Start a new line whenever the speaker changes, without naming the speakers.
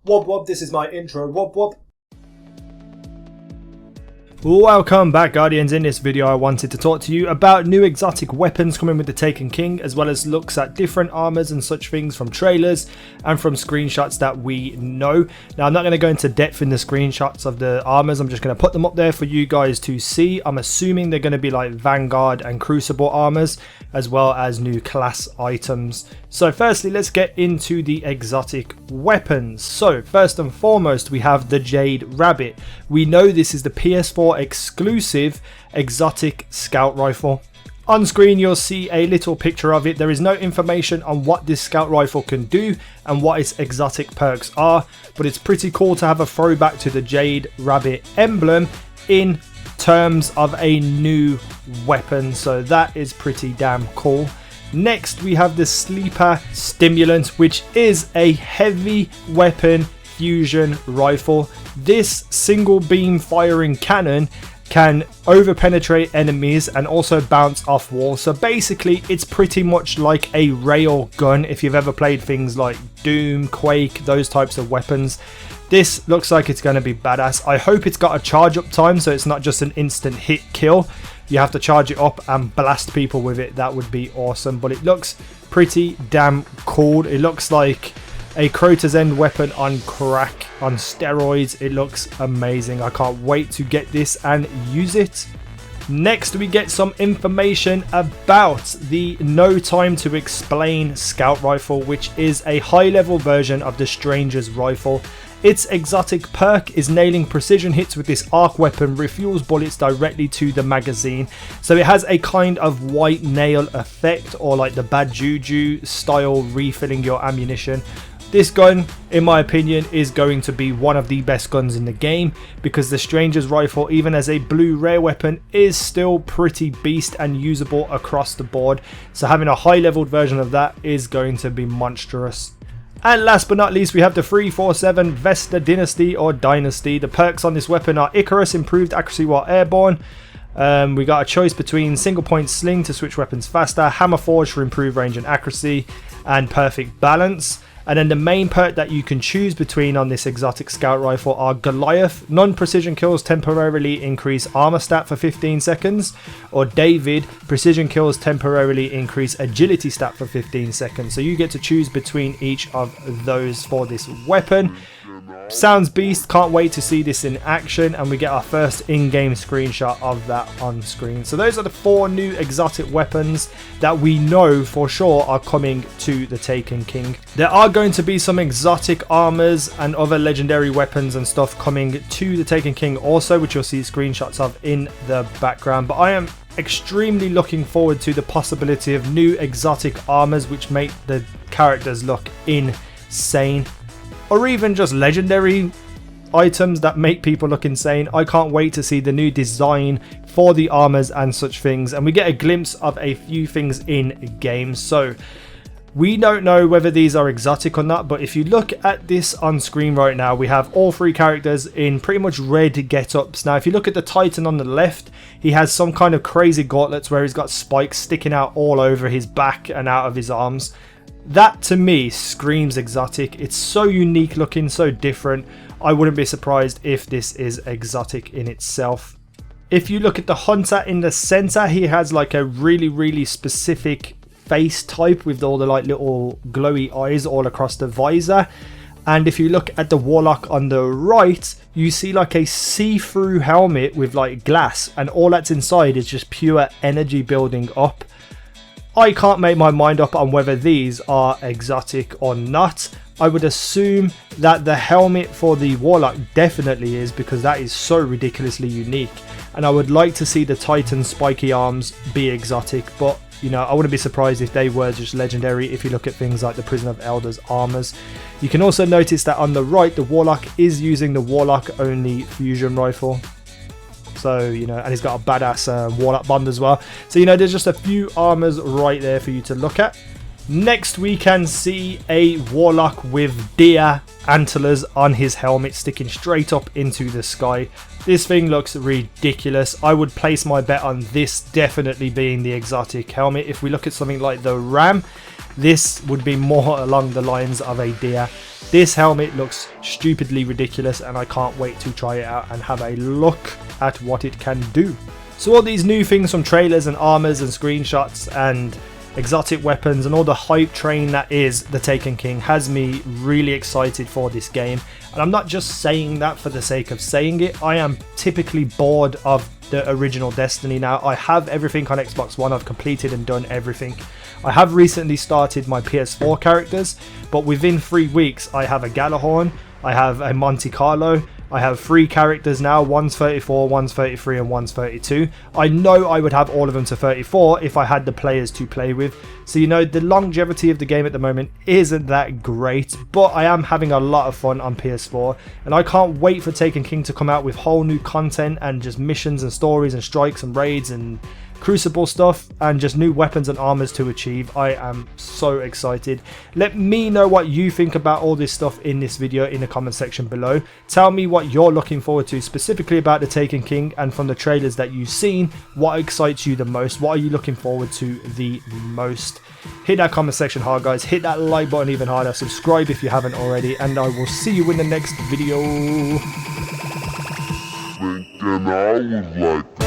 Wob wob, this is my intro. Wob wob.
Welcome back, Guardians. In this video I wanted to talk to you about new exotic weapons coming with the Taken King, as well as looks at different armors and such things from trailers and from screenshots that we know. Now I'm not going to go into depth in the screenshots of the armors, I'm just going to put them up there for you guys to see. I'm assuming they're going to be like Vanguard and Crucible armors, as well as new class items. So firstly, let's get into the exotic weapons. So first and foremost, we have the Jade Rabbit. We know this is the PS4 exclusive exotic scout rifle. On screen you'll see a little picture of it. There is no information on what this scout rifle can do and what its exotic perks are, but it's pretty cool to have a throwback to the Jade Rabbit emblem in terms of a new weapon, so that is pretty damn cool. Next we have the Sleeper Stimulant, which is a heavy weapon fusion rifle. This single beam firing cannon can overpenetrate enemies and also bounce off walls. So basically it's pretty much like a rail gun if you've ever played things like Doom, Quake, those types of weapons. This looks like it's going to be badass. I hope it's got a charge up time so it's not just an instant hit kill. You have to charge it up and blast people with it. That would be awesome, but it looks pretty damn cool. It looks like a Crota's End weapon on crack, on steroids. It looks amazing. I can't wait to get this and use it. Next we get some information about the No Time to Explain scout rifle, which is a high level version of the Stranger's rifle. Its exotic perk is nailing precision hits with this arc weapon, refuels bullets directly to the magazine. So it has a kind of white nail effect, or like the Bad Juju style refilling your ammunition. This gun, in my opinion, is going to be one of the best guns in the game, because the Stranger's rifle, even as a blue rare weapon, is still pretty beast and usable across the board. So having a high leveled version of that is going to be monstrous. And last but not least, we have the 347 Vesta Dynasty or Dynasty. The perks on this weapon are Icarus, improved accuracy while airborne. We got a choice between single point sling to switch weapons faster, hammer forge for improved range and accuracy, and perfect balance. And then the main perk that you can choose between on this exotic scout rifle are Goliath, non-precision kills temporarily increase armor stat for 15 seconds, or David, precision kills temporarily increase agility stat for 15 seconds. So you get to choose between each of those for this weapon. Sounds beast, can't wait to see this in action, and we get our first in-game screenshot of that on screen. So those are the 4 new exotic weapons that we know for sure are coming to the Taken King. There are going to be some exotic armors and other legendary weapons and stuff coming to the Taken King also, which you'll see screenshots of in the background, but I am extremely looking forward to the possibility of new exotic armors which make the characters look insane, or even just legendary items that make people look insane. I can't wait to see the new design for the armors and such things, and we get a glimpse of a few things in game. So we don't know whether these are exotic or not, but if you look at this on screen right now, we have all 3 characters in pretty much red get-ups. Now if you look at the Titan on the left, he has some kind of crazy gauntlets where he's got spikes sticking out all over his back and out of his arms. That to me screams exotic. It's so unique looking, so different. I wouldn't be surprised if this is exotic in itself. If you look at the Hunter in the center, he has like a really specific face type with all the like little glowy eyes all across the visor. And if you look at the Warlock on the right, you see like a see-through helmet with like glass, and all that's inside is just pure energy building up. I can't make my mind up on whether these are exotic or not. I would assume that the helmet for the Warlock definitely is, because that is so ridiculously unique. And I would like to see the Titan spiky arms be exotic, but you know, I wouldn't be surprised if they were just legendary if you look at things like the Prison of Elders armors. You can also notice that on the right, the Warlock is using the Warlock only fusion rifle. So, you know, and he's got a badass Warlock bond as well. So, you know, there's just a few armors right there for you to look at. Next, we can see a Warlock with deer antlers on his helmet sticking straight up into the sky. This thing looks ridiculous. I would place my bet on this definitely being the exotic helmet. If we look at something like the Ram, this would be more along the lines of a deer. This helmet looks stupidly ridiculous, and I can't wait to try it out and have a look at what it can do. So all these new things from trailers and armors and screenshots and exotic weapons and all the hype train that is the Taken King has me really excited for this game. And I'm not just saying that for the sake of saying it. I am typically bored of the original Destiny now. I have everything on Xbox One. I've completed and done everything. I have recently started my PS4 characters, but within 3 weeks I have a Galahorn, I have a Monte Carlo, I have 3 characters now, one's 34, one's 33 and one's 32. I know I would have all of them to 34 if I had the players to play with. So you know, the longevity of the game at the moment isn't that great, but I am having a lot of fun on PS4, and I can't wait for Taken King to come out with whole new content and just missions and stories and strikes and raids and Crucible stuff and just new weapons and armors to achieve. I am so excited. Let me know what you think about all this stuff in this video in the comment section below. Tell me what you're looking forward to specifically about the Taken King, and from the trailers that you've seen, what excites you the most? What are you looking forward to the most? Hit that comment section hard, guys. Hit that like button even harder. Subscribe if you haven't already, and I will see you in the next video.
Thinking I was like